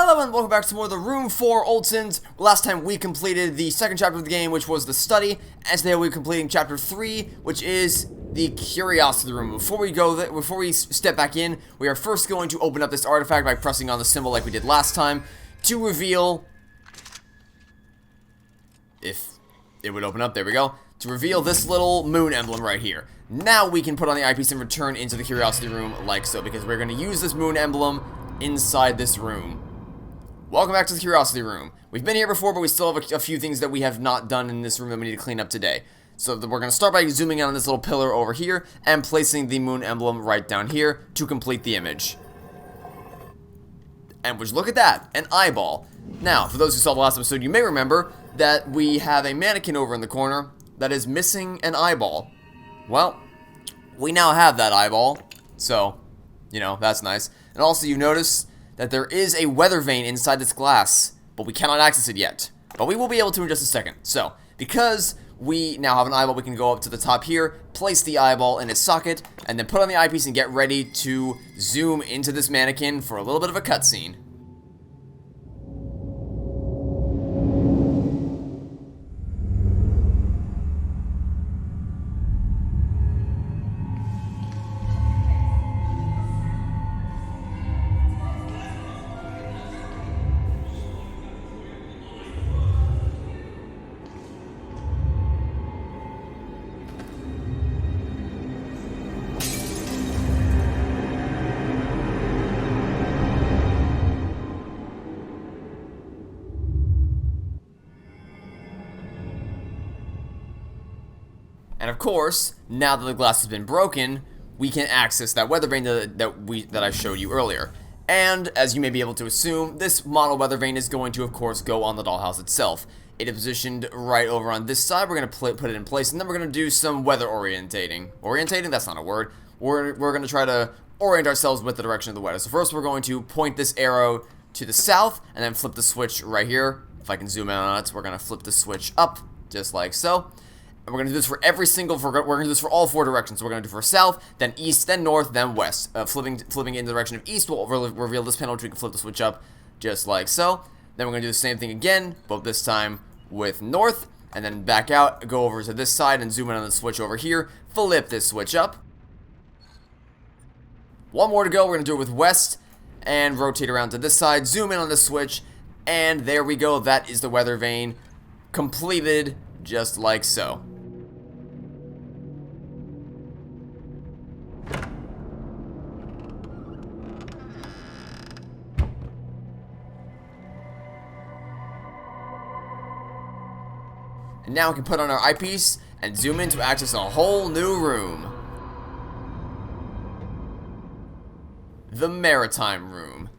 Hello and welcome back to more of the Room 4 Old Sins. Last time we completed the second chapter of the game, which was the study, and today we're completing chapter 3, which is the curiosity room. Before we step back in, we are first going to open up this artifact by pressing on the symbol like we did last time to reveal, if it would open up, there we go, to reveal this little moon emblem right here. Now we can put on the eyepiece and return into the curiosity room like so, because we're going to use this moon emblem inside this room. Welcome back to the curiosity room. We've been here before, but we still have a few things that we have not done in this room that we need to clean up today. So we're going to start by zooming in on this little pillar over here and placing the moon emblem right down here to complete the image. And look at that, an eyeball. Now, for those who saw the last episode, you may remember that we have a mannequin over in the corner that is missing an eyeball. Well, we now have that eyeball, so, you know, that's nice. And also, you notice that there is a weather vane inside this glass, but we cannot access it yet. But we will be able to in just a second. So, because we now have an eyeball, we can go up to the top here, place the eyeball in its socket, and then put on the eyepiece and get ready to zoom into this mannequin for a little bit of a cutscene. And of course, now that the glass has been broken, we can access that weather vane that I showed you earlier. And as you may be able to assume, this model weather vane is going to, of course, go on the dollhouse itself. It is positioned right over on this side. We're going to put it in place, and then we're going to do some weather orientating. Orientating? That's not a word. We're going to try to orient ourselves with the direction of the weather. So first, we're going to point this arrow to the south, and then flip the switch right here. If I can zoom in on it, we're going to flip the switch up, just like so. And we're going to do this for we're going to do this for all four directions. So we're going to do for south, then east, then north, then west. Flipping in the direction of east will reveal this panel, which we can flip the switch up, just like so. Then we're going to do the same thing again, but this time with north, and then back out, go over to this side, and zoom in on the switch over here, flip this switch up. One more to go, we're going to do it with west, and rotate around to this side, zoom in on the switch, and there we go, that is the weather vane, completed, just like so. And now we can put on our eyepiece and zoom in to access a whole new room. The Maritime Room.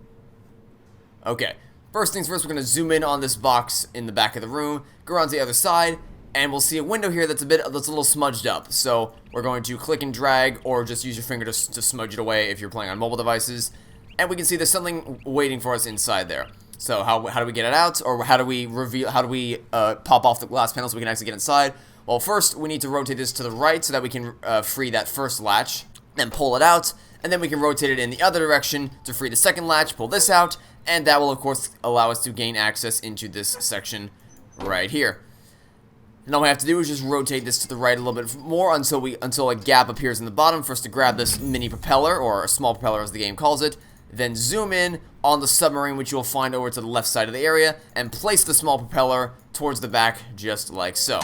Okay, first things first, we're going to zoom in on this box in the back of the room, go around to the other side, and we'll see a window here that's a little smudged up. So we're going to click and drag, or just use your finger to smudge it away if you're playing on mobile devices. And we can see there's something waiting for us inside there. So how do we get it out, or how do we pop off the glass panel so we can actually get inside? Well, first we need to rotate this to the right so that we can free that first latch, then pull it out, and then we can rotate it in the other direction to free the second latch, pull this out, and that will of course allow us to gain access into this section right here. And all we have to do is just rotate this to the right a little bit more until a gap appears in the bottom for us to grab this mini propeller, or a small propeller as the game calls it. Then zoom in on the submarine, which you'll find over to the left side of the area, and place the small propeller towards the back, just like so.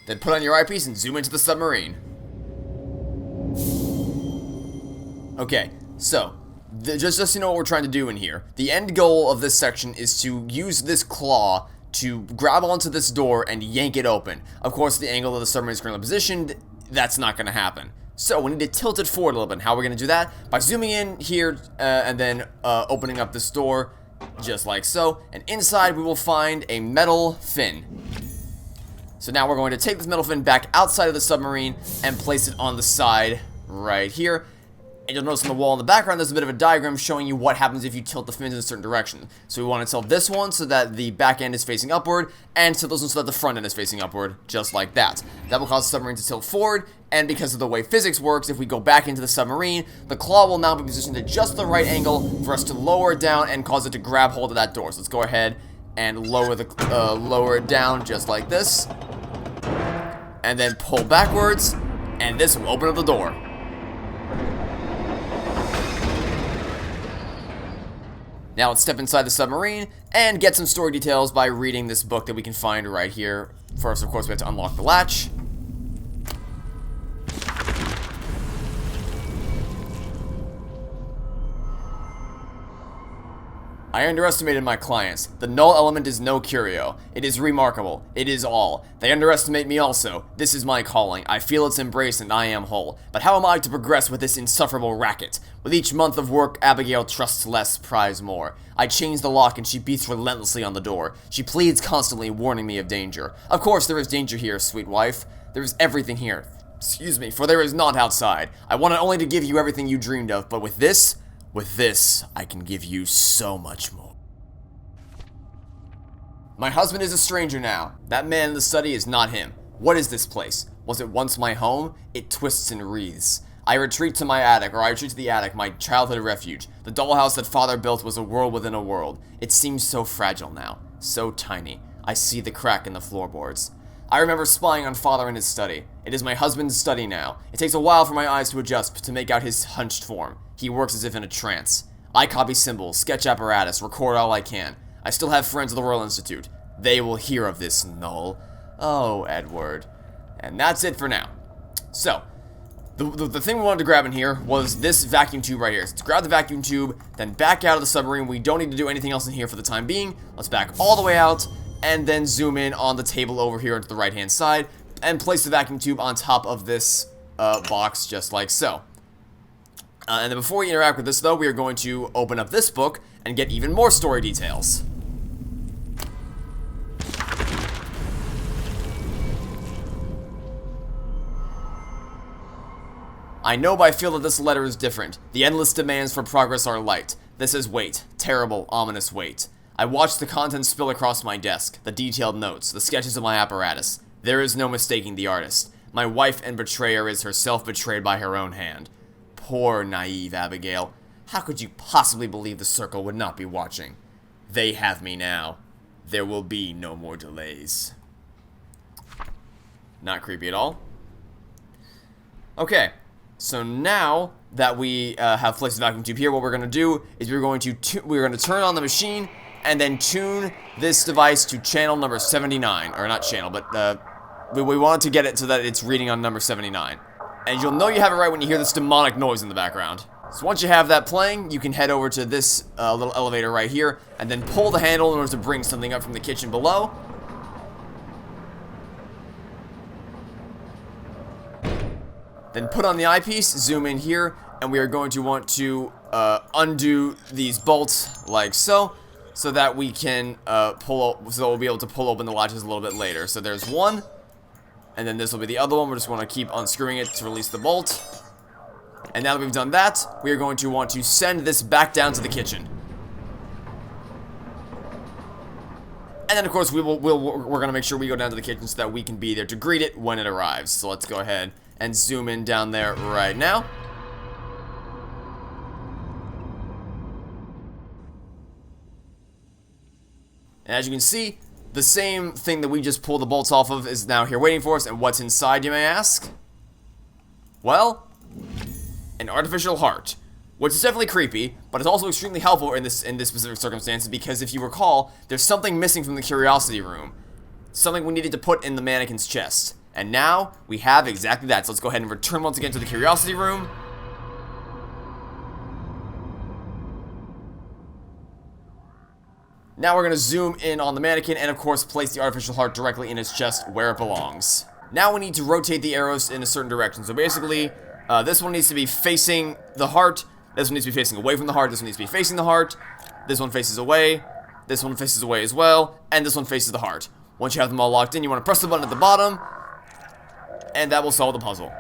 Then put on your eyepiece and zoom into the submarine. Okay, so, just so you know what we're trying to do in here, the end goal of this section is to use this claw to grab onto this door and yank it open. Of course, the angle of the submarine is currently positioned, that's not going to happen. So we need to tilt it forward a little bit. How are we going to do that? By zooming in here and then opening up this door, just like so. And inside we will find a metal fin. So now we're going to take this metal fin back outside of the submarine and place it on the side right here. And you'll notice on the wall in the background, there's a bit of a diagram showing you what happens if you tilt the fins in a certain direction. So we want to tilt this one so that the back end is facing upward, and tilt those ones so that the front end is facing upward, just like that. That will cause the submarine to tilt forward, and because of the way physics works, if we go back into the submarine, the claw will now be positioned at just the right angle for us to lower it down and cause it to grab hold of that door. So let's go ahead and lower it down just like this, and then pull backwards, and this will open up the door. Now let's step inside the submarine and get some story details by reading this book that we can find right here. First, of course, we have to unlock the latch. I underestimated my clients. The null element is no curio. It is remarkable. It is all. They underestimate me also. This is my calling. I feel its embrace and I am whole. But how am I to progress with this insufferable racket? With each month of work, Abigail trusts less, pries more. I change the lock and she beats relentlessly on the door. She pleads constantly, warning me of danger. Of course there is danger here, sweet wife. There is everything here. Excuse me, for there is naught outside. I wanted only to give you everything you dreamed of, but with this, I can give you so much more. My husband is a stranger now. That man in the study is not him. What is this place? Was it once my home? It twists and wreathes. I retreat to the attic, my childhood refuge. The dollhouse that father built was a world within a world. It seems so fragile now, so tiny. I see the crack in the floorboards. I remember spying on father in his study. It is my husband's study now. It takes a while for my eyes to adjust to make out his hunched form. He works as if in a trance. I copy symbols, sketch apparatus, record all I can. I still have friends at the Royal Institute. They will hear of this, Null. Oh, Edward. And that's it for now. So, the thing we wanted to grab in here was this vacuum tube right here. So let's grab the vacuum tube, then back out of the submarine. We don't need to do anything else in here for the time being. Let's back all the way out, and then zoom in on the table over here to the right-hand side, and place the vacuum tube on top of this box, just like so. And then before we interact with this, though, we are going to open up this book and get even more story details. I know by feel that this letter is different. The endless demands for progress are light. This is weight. Terrible, ominous weight. I watch the contents spill across my desk. The detailed notes, the sketches of my apparatus. There is no mistaking the artist. My wife and betrayer is herself betrayed by her own hand. Poor, naive Abigail. How could you possibly believe the Circle would not be watching? They have me now. There will be no more delays. Not creepy at all. Okay. So now that we have placed the vacuum tube here, what we're going to do is we're going to turn on the machine and then tune this device to channel number 79. Or not channel, but we want to get it so that it's reading on number 79. And you'll know you have it right when you hear this demonic noise in the background. So once you have that playing, you can head over to this little elevator right here and then pull the handle in order to bring something up from the kitchen below. Then put on the eyepiece, zoom in here, and we are going to want to undo these bolts like so that we can we'll be able to pull open the latches a little bit later. So there's one, and then this will be the other one. We just want to keep unscrewing it to release the bolt. And now that we've done that, we are going to want to send this back down to the kitchen. And then of course we're going to make sure we go down to the kitchen so that we can be there to greet it when it arrives. So let's go ahead and zoom in down there right now. And as you can see, the same thing that we just pulled the bolts off of is now here waiting for us. And what's inside, you may ask? Well, an artificial heart, which is definitely creepy, but it's also extremely helpful in this specific circumstance because if you recall, there's something missing from the curiosity room, something we needed to put in the mannequin's chest. And now, we have exactly that. So let's go ahead and return once again to the curiosity room. Now we're going to zoom in on the mannequin and of course place the artificial heart directly in its chest where it belongs. Now we need to rotate the arrows in a certain direction. So basically, this one needs to be facing the heart. This one needs to be facing away from the heart. This one needs to be facing the heart. This one faces away. This one faces away as well. And this one faces the heart. Once you have them all locked in, you want to press the button at the bottom. And that will solve the puzzle.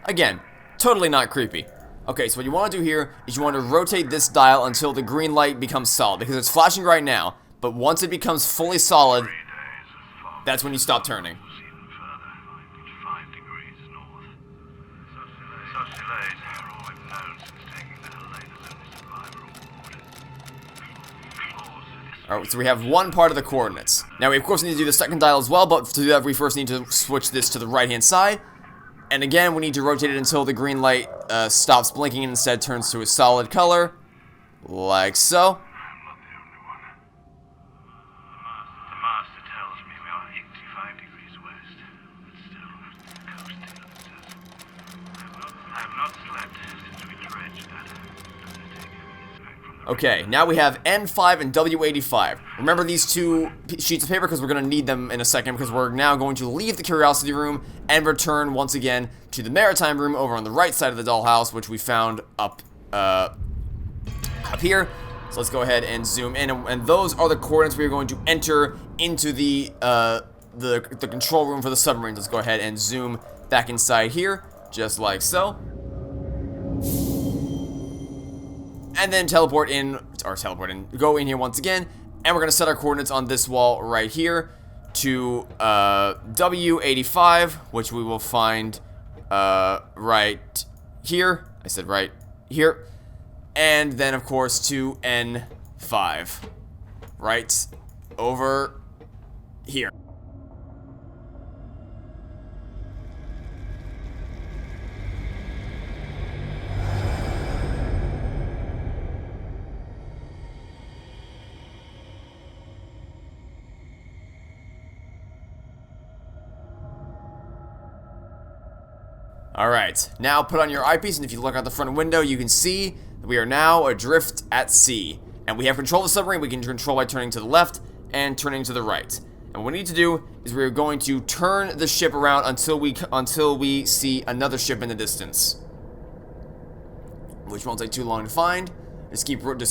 Again, totally not creepy. Okay, so what you want to do here is you want to rotate this dial until the green light becomes solid, because it's flashing right now, but once it becomes fully solid, that's when you stop turning. Alright, so we have one part of the coordinates. Now we of course need to do the second dial as well, but to do that we first need to switch this to the right hand side. And again, we need to rotate it until the green light stops blinking and instead turns to a solid color. Like so. The master tells me we are 85 degrees west, but still coasting upstairs. I have not slept since we dredged that lunatic. Okay, now we have N5 and W85. Remember these two sheets of paper because we're going to need them in a second, because we're now going to leave the Curiosity Room and return once again to the Maritime Room over on the right side of the dollhouse, which we found up here. So let's go ahead and zoom in, and those are the coordinates we are going to enter into the control room for the submarines. Let's go ahead and zoom back inside here, just like so. And then go in here once again, and we're going to set our coordinates on this wall right here to W85, which we will find right here. I said right here. And then, of course, to N5, right over here. Alright, now put on your eyepiece, and if you look out the front window, you can see that we are now adrift at sea. And we have control of the submarine. We can control by turning to the left and turning to the right. And what we need to do is we're going to turn the ship around until we see another ship in the distance, which won't take too long to find. Just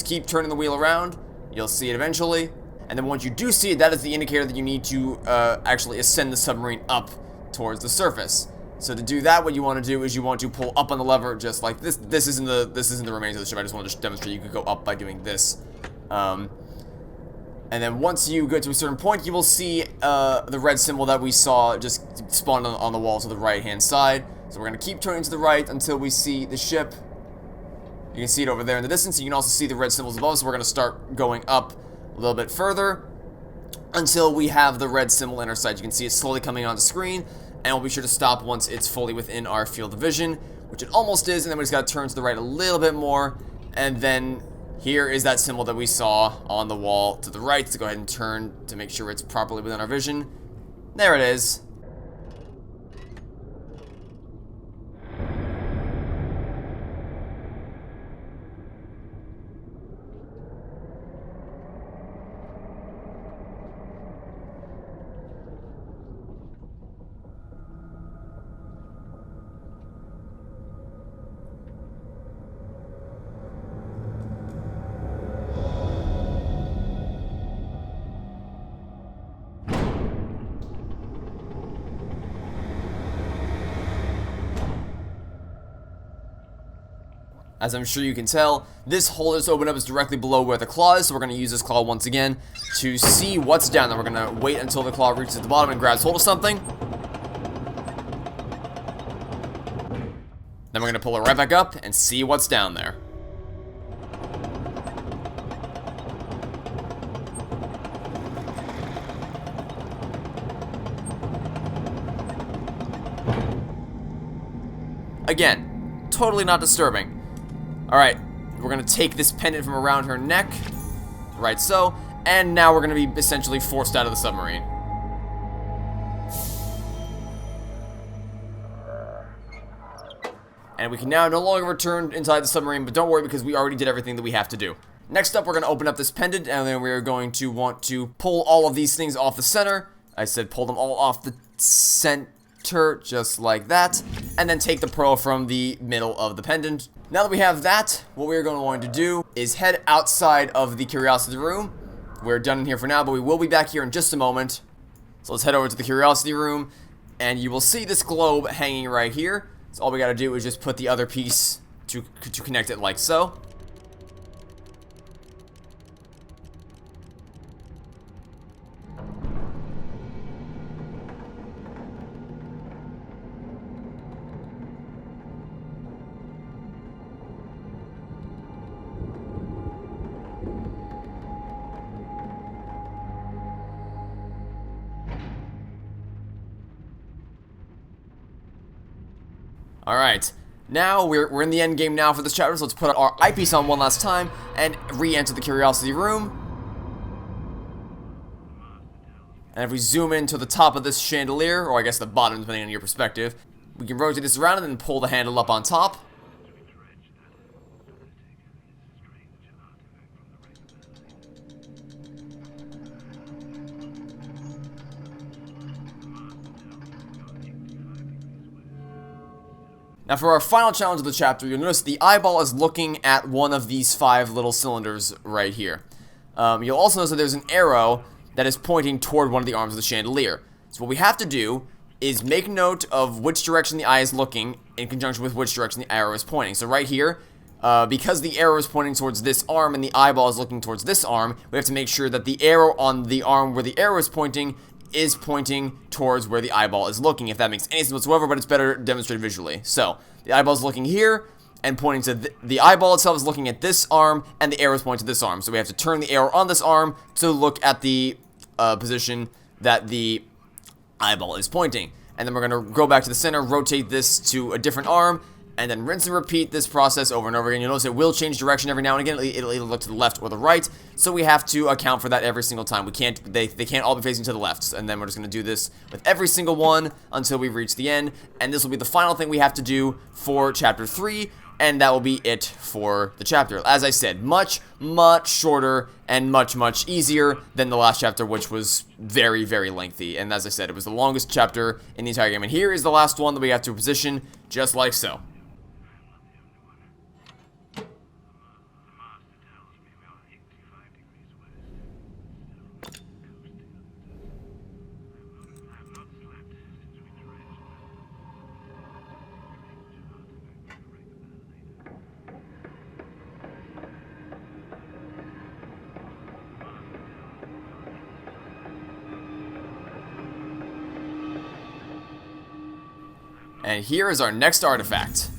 keep turning the wheel around. You'll see it eventually. And then once you do see it, that is the indicator that you need to actually ascend the submarine up towards the surface. So to do that, what you want to do is you want to pull up on the lever just like this. This isn't the remains of the ship. I just want to demonstrate you could go up by doing this. And then once you get to a certain point, you will see the red symbol that we saw just spawn on the wall to the right-hand side. So we're going to keep turning to the right until we see the ship. You can see it over there in the distance. You can also see the red symbols above, so we're going to start going up a little bit further until we have the red symbol in our sight. You can see it slowly coming on the screen, and we'll be sure to stop once it's fully within our field of vision, which it almost is, and then we just got to turn to the right a little bit more, and then here is that symbol that we saw on the wall to the right. So go ahead and turn to make sure it's properly within our vision. There it is. As I'm sure you can tell, this hole that's opened up is directly below where the claw is, so we're going to use this claw once again to see what's down there. We're going to wait until the claw reaches the bottom and grabs hold of something. Then we're going to pull it right back up and see what's down there. Again, totally not disturbing. Alright, we're going to take this pendant from around her neck, right so, and now we're going to be essentially forced out of the submarine. And we can now no longer return inside the submarine, but don't worry because we already did everything that we have to do. Next up, we're going to open up this pendant, and then we're going to want to pull all of these things off the center. I said pull them all off the center, just like that, and then take the pearl from the middle of the pendant. Now that we have that, what we're going to do is head outside of the Curiosity Room. We're done in here for now, but we will be back here in just a moment. So let's head over to the Curiosity Room, and you will see this globe hanging right here. So all we gotta do is just put the other piece to connect it like so. Alright, now we're in the end game now for this chapter, so let's put our eyepiece on one last time and re-enter the curiosity room. And if we zoom in to the top of this chandelier, or I guess the bottom depending on your perspective, we can rotate this around and then pull the handle up on top. Now for our final challenge of the chapter, you'll notice the eyeball is looking at one of these 5 little cylinders right here. You'll also notice that there's an arrow that is pointing toward one of the arms of the chandelier. So what we have to do is make note of which direction the eye is looking in conjunction with which direction the arrow is pointing. So right here, because the arrow is pointing towards this arm and the eyeball is looking towards this arm, we have to make sure that the arrow on the arm where the arrow is pointing towards where the eyeball is looking, if that makes any sense whatsoever, but it's better demonstrated visually. So, the eyeball is looking here, and pointing to the eyeball itself is looking at this arm, and the arrow is pointing to this arm. So we have to turn the arrow on this arm to look at the position that the eyeball is pointing. And then we're going to go back to the center, rotate this to a different arm, and then rinse and repeat this process over and over again. You'll notice it will change direction every now and again. It'll either look to the left or the right, so we have to account for that every single time. They can't all be facing to the left, and then we're just going to do this with every single one until we reach the end, and this will be the final thing we have to do for Chapter 3, and that will be it for the chapter. As I said, much, much shorter and much, much easier than the last chapter, which was very, very lengthy, and as I said, it was the longest chapter in the entire game, and here is the last one that we have to position just like so. And here is our next artifact.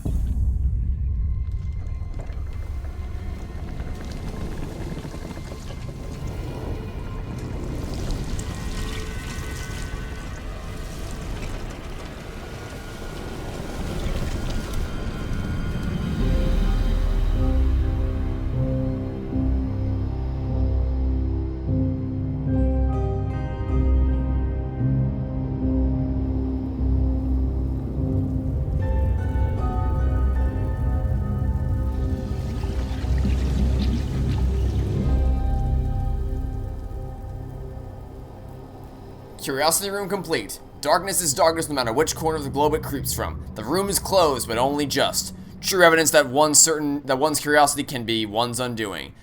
Curiosity room complete. Darkness is darkness no matter which corner of the globe it creeps from. The room is closed, but only just. True evidence that one's curiosity can be one's undoing.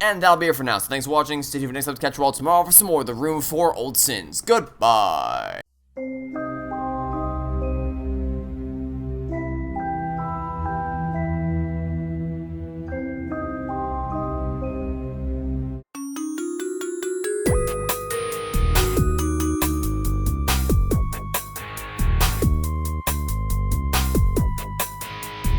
And that'll be it for now. So thanks for watching. Stay tuned for next time to catch you all tomorrow for some more of the Room for Old Sins. Goodbye.